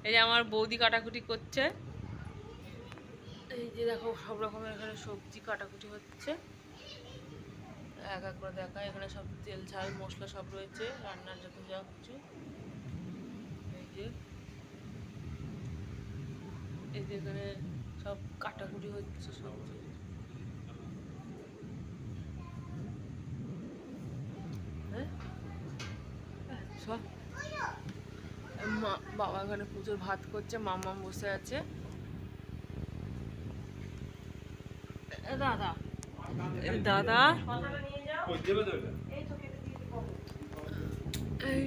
এই যে আমার বৌদি কাটাকুটি করছে। এই যে দেখো সব রকমের এখানে সবজি কাটাকুটি হচ্ছে, এক এক করে দেখা। এখানে সব তেল ঝাল মশলা সব রয়েছে, রান্নার যত যা কিছু। এই যে এখানে সব কাটাকুটি হচ্ছে সবজি। হ্যাঁ সব বাবা এখানে পুজোর ভাত করছে, মাম্মাম বসে আছে। দাদা দাদা এই